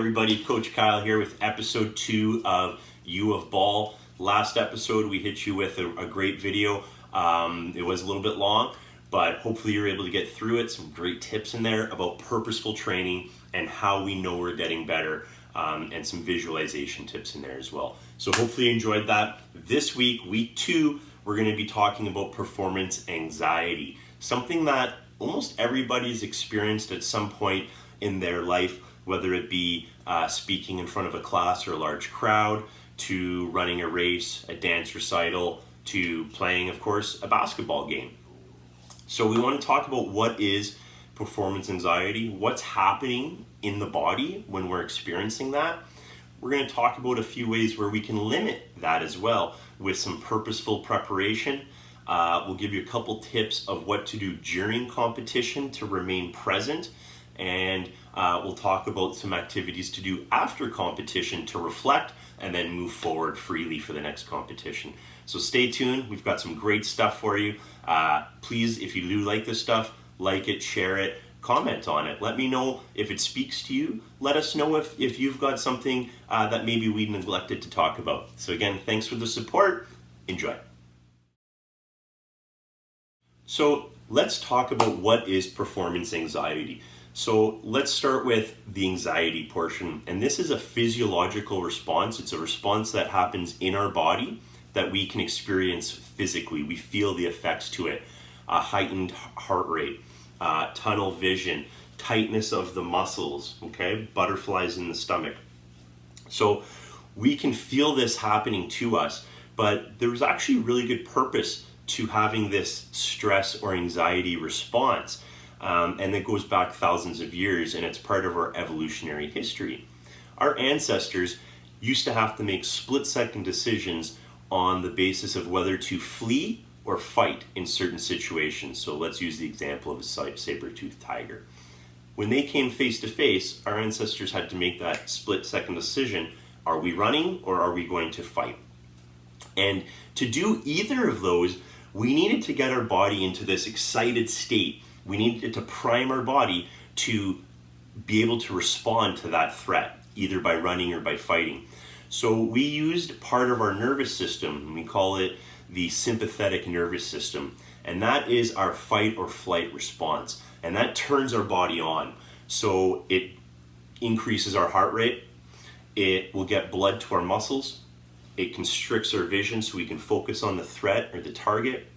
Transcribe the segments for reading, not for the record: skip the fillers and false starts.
everybody, Coach Kyle here with episode 2 of U of Ball. Last episode we hit you with a great video. It was a little bit long, but hopefully you're able to get through it. Some great tips in there about purposeful training and how we know we're getting better, and some visualization tips in there as well. So hopefully you enjoyed that. This week, week 2, we're going to be talking about performance anxiety, something that almost everybody's experienced at some point in their life, whether it be speaking in front of a class or a large crowd, to running a race, a dance recital, to playing, of course, a basketball game. So we want to talk about what is performance anxiety, what's happening in the body when we're experiencing that. We're going to talk about a few ways where we can limit that as well with some purposeful preparation. We'll give you a couple tips of what to do during competition to remain present, and we'll talk about some activities to do after competition to reflect and then move forward freely for the next competition. So stay tuned. We've got some great stuff for you. Please, if you do like this stuff, like it, share it, comment on it. Let me know if it speaks to you. Let us know if you've got something that maybe we neglected to talk about. So again, thanks for the support. Enjoy. So let's talk about what is performance anxiety. So let's start with the anxiety portion. And this is a physiological response. It's a response that happens in our body that we can experience physically. We feel the effects to it. Heightened heart rate, tunnel vision, tightness of the muscles, okay? Butterflies in the stomach. So we can feel this happening to us, but there's actually really good purpose to having this stress or anxiety response. And it goes back thousands of years, and it's part of our evolutionary history. Our ancestors used to have to make split-second decisions on the basis of whether to flee or fight in certain situations. So let's use the example of a saber-toothed tiger. When they came face to face, our ancestors had to make that split-second decision. Are we running or are we going to fight? And to do either of those, we needed to get our body into this excited state. We needed to prime our body to be able to respond to that threat, either by running or by fighting. So we used part of our nervous system, we call it the sympathetic nervous system, and that is our fight or flight response. And that turns our body on. So it increases our heart rate, it will get blood to our muscles, it constricts our vision so we can focus on the threat or the target.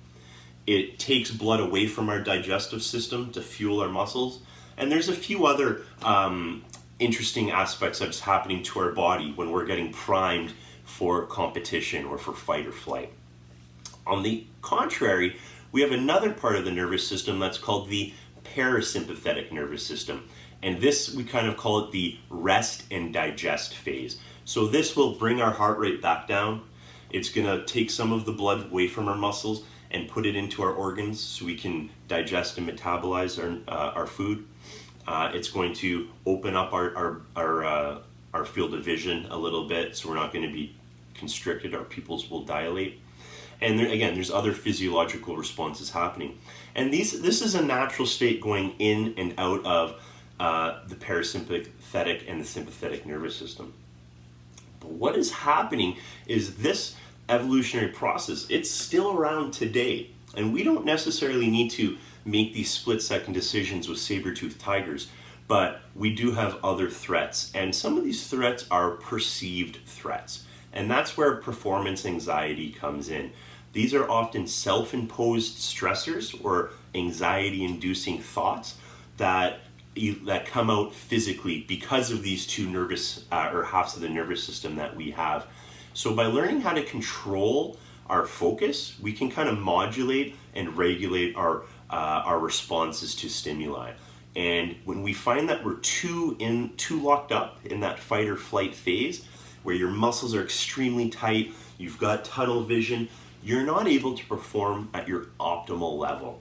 It takes blood away from our digestive system to fuel our muscles. And there's a few other interesting aspects that's happening to our body when we're getting primed for competition or for fight or flight. On the contrary, we have another part of the nervous system that's called the parasympathetic nervous system. And this, we kind of call it the rest and digest phase. So this will bring our heart rate back down. It's going to take some of the blood away from our muscles and put it into our organs so we can digest and metabolize our food. It's going to open up our field of vision a little bit, so we're not going to be constricted. Our pupils will dilate. And there's other physiological responses happening. And this is a natural state going in and out of the parasympathetic and the sympathetic nervous system. But what is happening is this evolutionary process, it's still around today. And we don't necessarily need to make these split-second decisions with saber-toothed tigers, but we do have other threats. And some of these threats are perceived threats. And that's where performance anxiety comes in. These are often self-imposed stressors or anxiety-inducing thoughts that come out physically because of these two nervous or halves of the nervous system that we have. So by learning how to control our focus, we can kind of modulate and regulate our responses to stimuli. And when we find that we're too locked up in that fight or flight phase, where your muscles are extremely tight, you've got tunnel vision, you're not able to perform at your optimal level.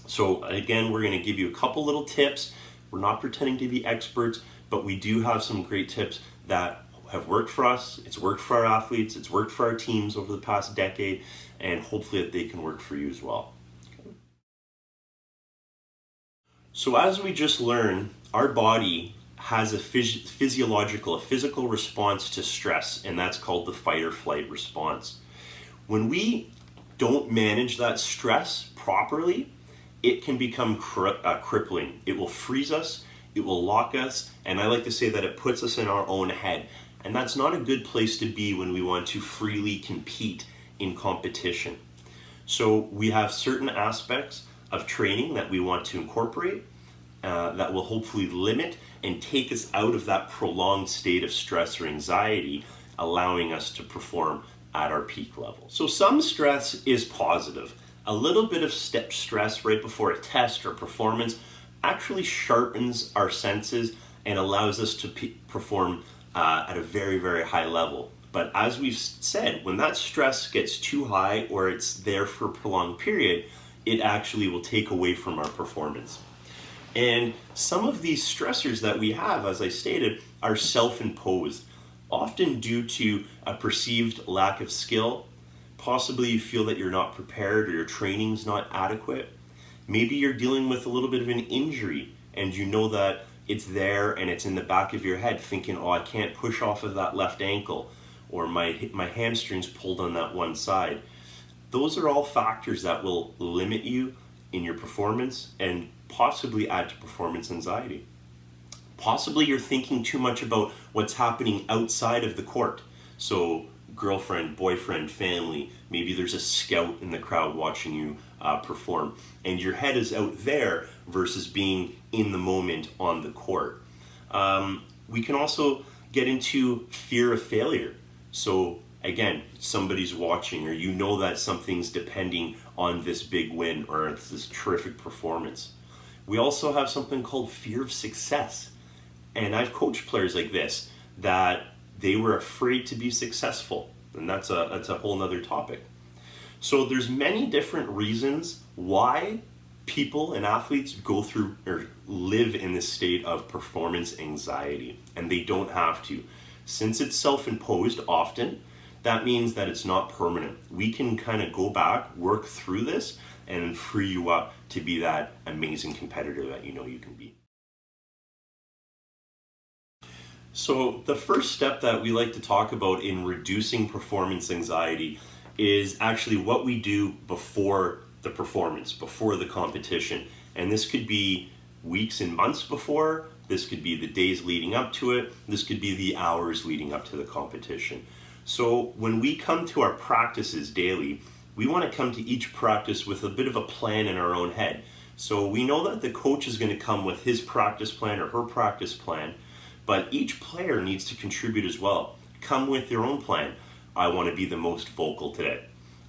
So again, we're going to give you a couple little tips. We're not pretending to be experts, but we do have some great tips that have worked for us. It's worked for our athletes, it's worked for our teams over the past decade, and hopefully that they can work for you as well. So as we just learned, our body has a physical response to stress, and that's called the fight or flight response. When we don't manage that stress properly, it can become crippling. It will freeze us, it will lock us, and I like to say that it puts us in our own head. And that's not a good place to be when we want to freely compete in competition. So we have certain aspects of training that we want to incorporate that will hopefully limit and take us out of that prolonged state of stress or anxiety, allowing us to perform at our peak level. So some stress is positive. A little bit of stress right before a test or performance actually sharpens our senses and allows us to perform at a very, very high level. But as we've said, when that stress gets too high or it's there for a prolonged period, it actually will take away from our performance. And some of these stressors that we have, as I stated, are self-imposed, often due to a perceived lack of skill. Possibly you feel that you're not prepared or your training's not adequate. Maybe you're dealing with a little bit of an injury and you know that it's there and it's in the back of your head thinking, oh, I can't push off of that left ankle, or my hamstring's pulled on that one side. Those are all factors that will limit you in your performance and possibly add to performance anxiety. Possibly you're thinking too much about what's happening outside of the court. So girlfriend, boyfriend, family, maybe there's a scout in the crowd watching you perform, and your head is out there versus being in the moment on the court. We can also get into fear of failure. So again, somebody's watching, or you know that something's depending on this big win or this terrific performance. We also have something called fear of success. And I've coached players like this that they were afraid to be successful. And that's a whole nother topic. So there's many different reasons why people and athletes go through or live in this state of performance anxiety, and they don't have to. Since it's self-imposed often, that means that it's not permanent. We can kind of go back, work through this, and free you up to be that amazing competitor that you know you can be. So the first step that we like to talk about in reducing performance anxiety is actually what we do before the performance, before the competition. And this could be weeks and months before, this could be the days leading up to it, this could be the hours leading up to the competition. So when we come to our practices daily, we want to come to each practice with a bit of a plan in our own head. So we know that the coach is going to come with his practice plan or her practice plan, but each player needs to contribute as well. Come with their own plan. I want to be the most vocal today.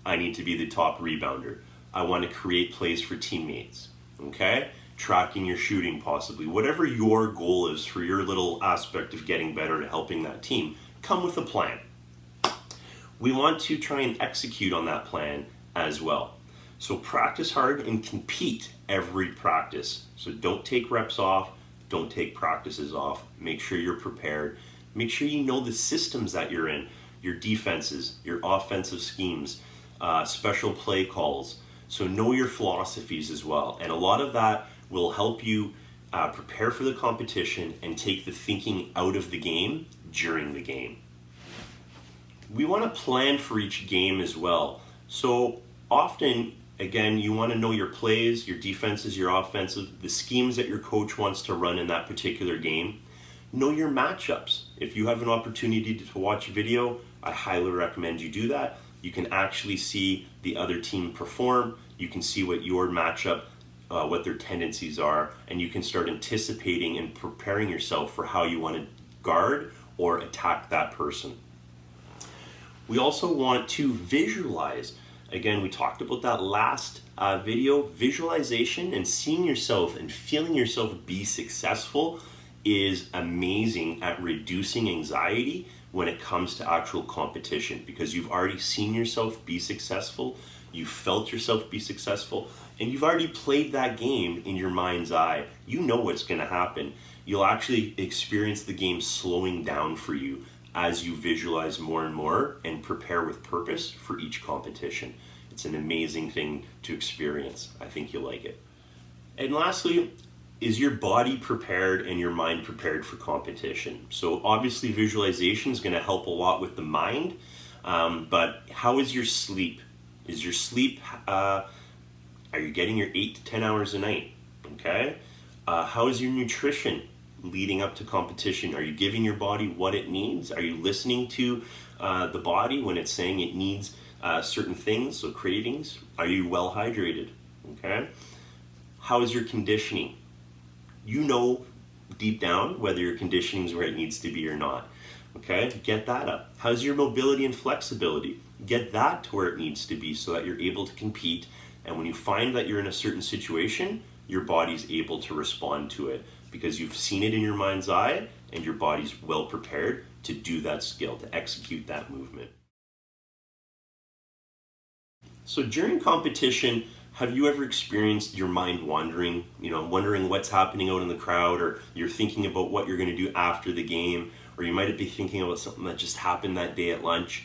I need to be the top rebounder. I want to create plays for teammates. Okay? Tracking your shooting possibly. Whatever your goal is for your little aspect of getting better at helping that team, come with a plan. We want to try and execute on that plan as well. So practice hard and compete every practice. So don't take reps off, don't take practices off. Make sure you're prepared. Make sure you know the systems that you're in, your defenses, your offensive schemes, special play calls. So know your philosophies as well. And a lot of that will help you prepare for the competition and take the thinking out of the game during the game. We want to plan for each game as well. So often, again, you want to know your plays, your defenses, your offensive, the schemes that your coach wants to run in that particular game. Know your matchups. If you have an opportunity to watch a video, I highly recommend you do that. You can actually see the other team perform. You can see what your matchup, what their tendencies are, and you can start anticipating and preparing yourself for how you want to guard or attack that person. We also want to visualize. Again, we talked about that last video. Visualization and seeing yourself and feeling yourself be successful is amazing at reducing anxiety when it comes to actual competition, because you've already seen yourself be successful, you've felt yourself be successful, and you've already played that game in your mind's eye. You know what's going to happen. You'll actually experience the game slowing down for you as you visualize more and more and prepare with purpose for each competition. It's an amazing thing to experience. I think you'll like it. And lastly, is your body prepared and your mind prepared for competition? So obviously visualization is going to help a lot with the mind, but how is your sleep? Is your sleep, are you getting your 8 to 10 hours a night? Okay. How is your nutrition leading up to competition? Are you giving your body what it needs? Are you listening to the body when it's saying it needs certain things, so cravings? Are you well hydrated? Okay. How is your conditioning? You know deep down whether your conditioning is where it needs to be or not. Okay, get that up. How's your mobility and flexibility? Get that to where it needs to be so that you're able to compete. And when you find that you're in a certain situation, your body's able to respond to it because you've seen it in your mind's eye and your body's well prepared to do that skill, to execute that movement. So during competition, have you ever experienced your mind wandering, wondering what's happening out in the crowd, or you're thinking about what you're going to do after the game, or you might be thinking about something that just happened that day at lunch?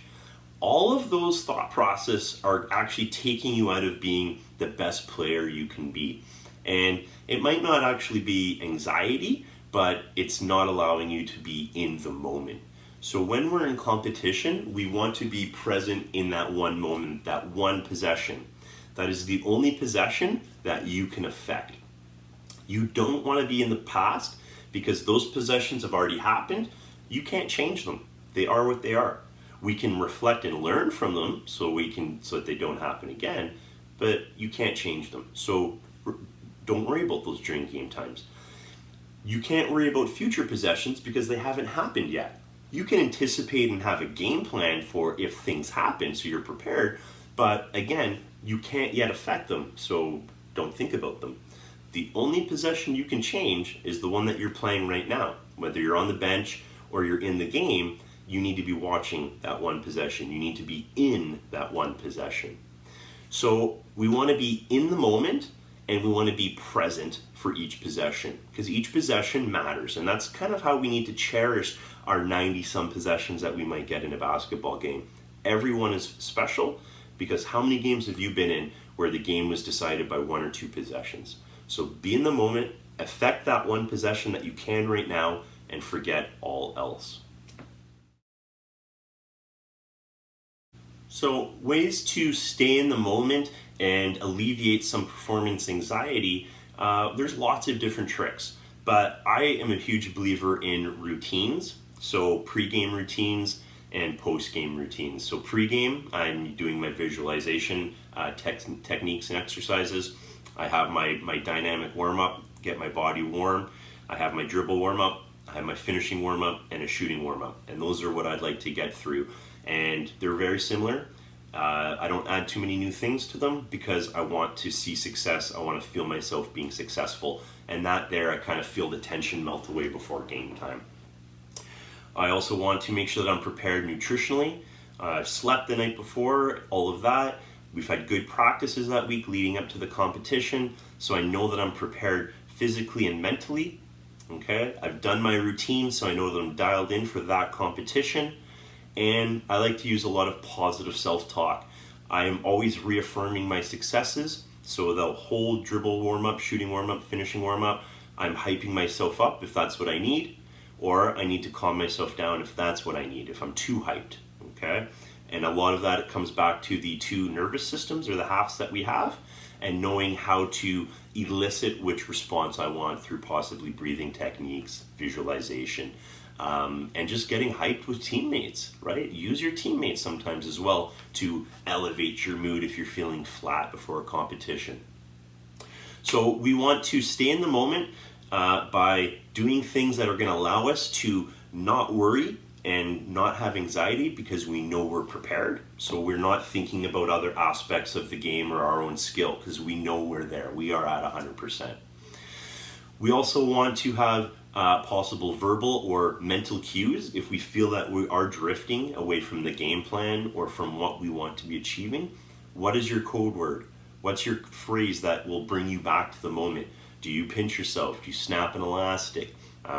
All of those thought processes are actually taking you out of being the best player you can be. And it might not actually be anxiety, but it's not allowing you to be in the moment. So when we're in competition, we want to be present in that one moment, that one possession. That is the only possession that you can affect. You don't want to be in the past because those possessions have already happened. You can't change them. They are what they are. We can reflect and learn from them so that they don't happen again, but you can't change them. So don't worry about those during game times. You can't worry about future possessions because they haven't happened yet. You can anticipate and have a game plan for if things happen so you're prepared, but again, you can't yet affect them, so don't think about them. The only possession you can change is the one that you're playing right now. Whether you're on the bench or you're in the game, you need to be watching that one possession. You need to be in that one possession. So we want to be in the moment and we want to be present for each possession because each possession matters, and that's kind of how we need to cherish our 90-some possessions that we might get in a basketball game. Everyone is special because how many games have you been in where the game was decided by 1 or 2 possessions? So be in the moment, affect that one possession that you can right now, and forget all else. So ways to stay in the moment and alleviate some performance anxiety, there's lots of different tricks, but I am a huge believer in routines. So pre-game routines and post-game routines. So pre-game, I'm doing my visualization techniques and exercises. I have my dynamic warm-up, get my body warm. I have my dribble warm-up, I have my finishing warm-up, and a shooting warm-up. And those are what I'd like to get through. And they're very similar. I don't add too many new things to them because I want to see success. I want to feel myself being successful. And that there, I kind of feel the tension melt away before game time. I also want to make sure that I'm prepared nutritionally. I've slept the night before, all of that. We've had good practices that week leading up to the competition, so I know that I'm prepared physically and mentally. Okay, I've done my routine, so I know that I'm dialed in for that competition. And I like to use a lot of positive self-talk. I am always reaffirming my successes, so the whole dribble warm-up, shooting warm-up, finishing warm-up, I'm hyping myself up if that's what I need. Or I need to calm myself down if that's what I need, if I'm too hyped, okay? And a lot of that, it comes back to the 2 nervous systems or the halves that we have, and knowing how to elicit which response I want through possibly breathing techniques, visualization, and just getting hyped with teammates, right? Use your teammates sometimes as well to elevate your mood if you're feeling flat before a competition. So we want to stay in the moment by doing things that are going to allow us to not worry and not have anxiety because we know we're prepared. So we're not thinking about other aspects of the game or our own skill because we know we're there. We are at 100%. We also want to have possible verbal or mental cues if we feel that we are drifting away from the game plan or from what we want to be achieving. What is your code word? What's your phrase that will bring you back to the moment? Do you pinch yourself? Do you snap an elastic?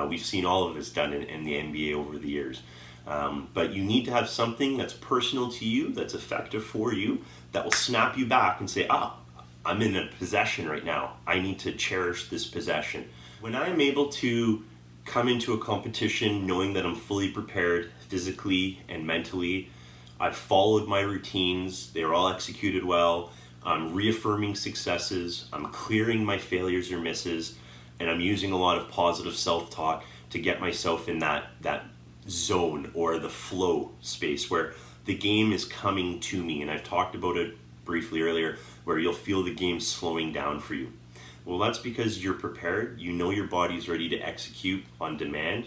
We've seen all of this done in the NBA over the years. But you need to have something that's personal to you, that's effective for you, that will snap you back and say, I'm in a possession right now. I need to cherish this possession. When I am able to come into a competition knowing that I'm fully prepared physically and mentally, I've followed my routines, they're all executed well, I'm reaffirming successes, I'm clearing my failures or misses, and I'm using a lot of positive self-talk to get myself in that zone or the flow space where the game is coming to me. And I've talked about it briefly earlier, where you'll feel the game slowing down for you. Well, that's because you're prepared, you know your body's ready to execute on demand,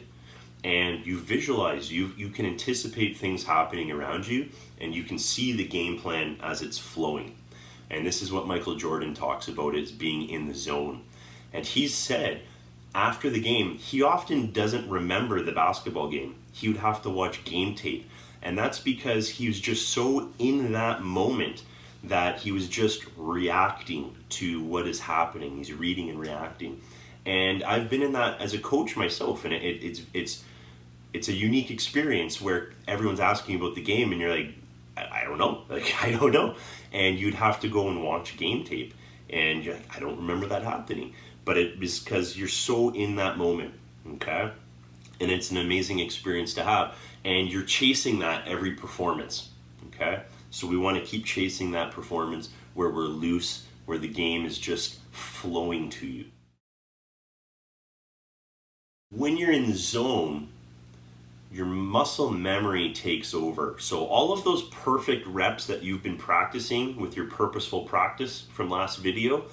and you visualize, you can anticipate things happening around you, and you can see the game plan as it's flowing. And this is what Michael Jordan talks about, as being in the zone. And he's said after the game, he often doesn't remember the basketball game. He would have to watch game tape. And that's because he was just so in that moment that he was just reacting to what is happening. He's reading and reacting. And I've been in that as a coach myself, and it's a unique experience where everyone's asking about the game and you're like, I don't know, I don't know. And you'd have to go and watch game tape and you're like, I don't remember that happening. But it is because you're so in that moment, okay? And it's an amazing experience to have. And you're chasing that every performance, okay? So we want to keep chasing that performance where we're loose, where the game is just flowing to you. When you're in the zone, your muscle memory takes over. So all of those perfect reps that you've been practicing with your purposeful practice from last video,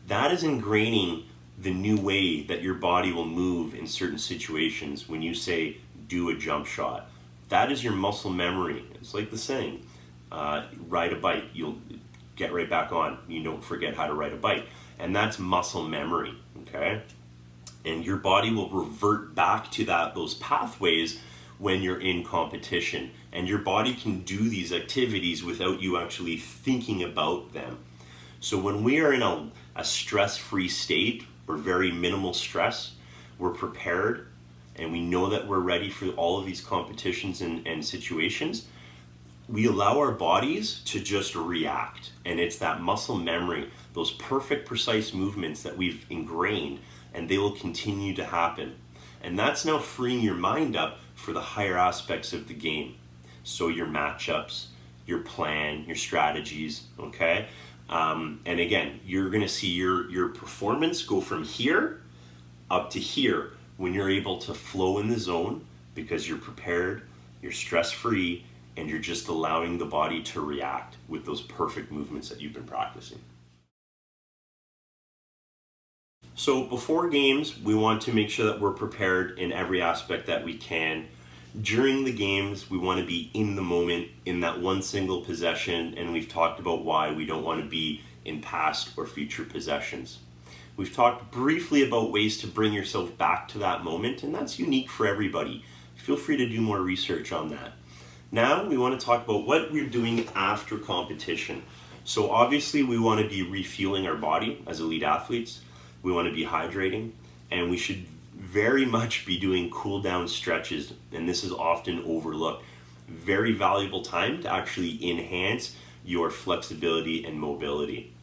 that is ingraining the new way that your body will move in certain situations when you say, do a jump shot. That is your muscle memory. It's like the saying, ride a bike, you'll get right back on. You don't forget how to ride a bike. And that's muscle memory, okay? And your body will revert back to those pathways when you're in competition. And your body can do these activities without you actually thinking about them. So when we are in a stress-free state, or very minimal stress, we're prepared, and we know that we're ready for all of these competitions and situations, we allow our bodies to just react. And it's that muscle memory, those perfect, precise movements that we've ingrained, and they will continue to happen. And that's now freeing your mind up for the higher aspects of the game. So your matchups, your plan, your strategies, okay? And again, you're gonna see your performance go from here up to here when you're able to flow in the zone because you're prepared, you're stress-free, and you're just allowing the body to react with those perfect movements that you've been practicing. So before games, we want to make sure that we're prepared in every aspect that we can. During the games, we want to be in the moment, in that one single possession, and we've talked about why we don't want to be in past or future possessions. We've talked briefly about ways to bring yourself back to that moment, and that's unique for everybody. Feel free to do more research on that. Now we want to talk about what we're doing after competition. So obviously we want to be refueling our body as elite athletes. We want to be hydrating, and we should very much be doing cool down stretches, and this is often overlooked. Very valuable time to actually enhance your flexibility and mobility.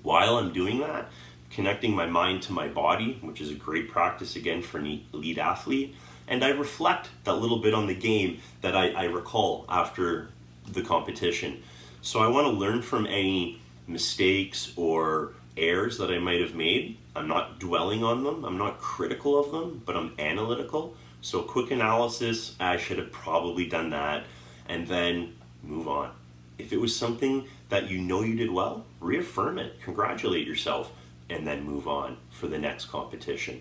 While I'm doing that, connecting my mind to my body, which is a great practice again for an elite athlete, and I reflect that little bit on the game that I recall after the competition. So I want to learn from any mistakes or errors that I might have made. I'm not dwelling on them, I'm not critical of them, but I'm analytical. So quick analysis, I should have probably done that, and then move on. If it was something that you know you did well, reaffirm it, congratulate yourself, and then move on for the next competition.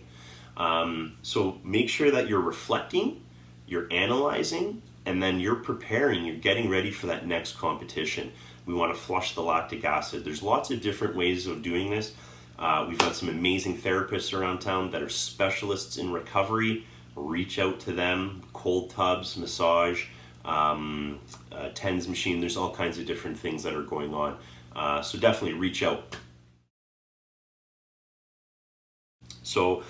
So make sure that you're reflecting, you're analyzing, and then you're preparing, you're getting ready for that next competition. We want to flush the lactic acid. There's lots of different ways of doing this. We've got some amazing therapists around town that are specialists in recovery. Reach out to them. Cold tubs, massage, TENS machine. There's all kinds of different things that are going on. So definitely reach out. So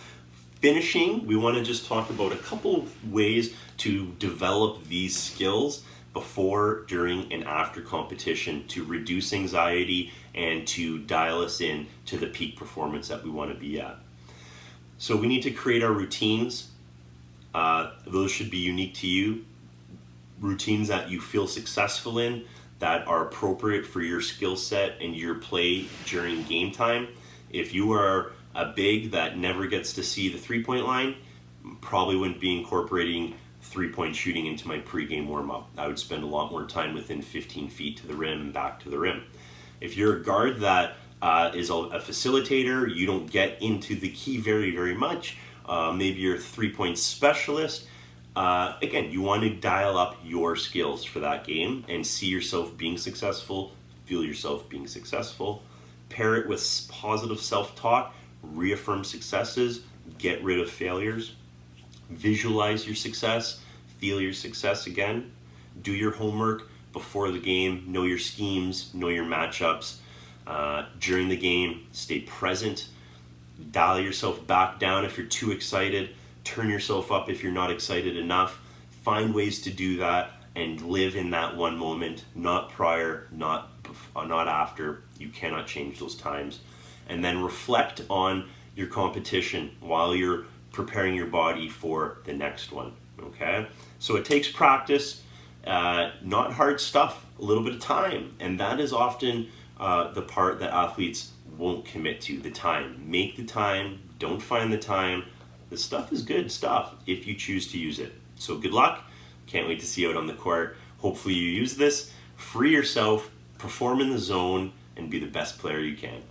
finishing, we want to just talk about a couple ways to develop these skills before, during, and after competition to reduce anxiety and to dial us in to the peak performance that we want to be at. So we need to create our routines. Those should be unique to you. Routines that you feel successful in, that are appropriate for your skill set and your play during game time. If you are a big that never gets to see the 3-point line, probably wouldn't be incorporating 3-point shooting into my pregame warm-up. I would spend a lot more time within 15 feet to the rim and back to the rim. If you're a guard that is a facilitator, you don't get into the key very, very much, maybe you're a 3-point specialist, again, you want to dial up your skills for that game and see yourself being successful, feel yourself being successful. Pair it with positive self-talk, reaffirm successes, get rid of failures. Visualize your success, feel your success again. Do your homework before the game, know your schemes, know your matchups. During the game, stay present. Dial yourself back down if you're too excited. Turn yourself up if you're not excited enough. Find ways to do that and live in that one moment, not prior, not after. You cannot change those times. And then reflect on your competition while you're preparing your body for the next one. Okay? So it takes practice, not hard stuff, a little bit of time. And that is often the part that athletes won't commit to, the time. Make the time, don't find the time. This stuff is good stuff if you choose to use it. So good luck. Can't wait to see you out on the court. Hopefully you use this, free yourself, perform in the zone, and be the best player you can.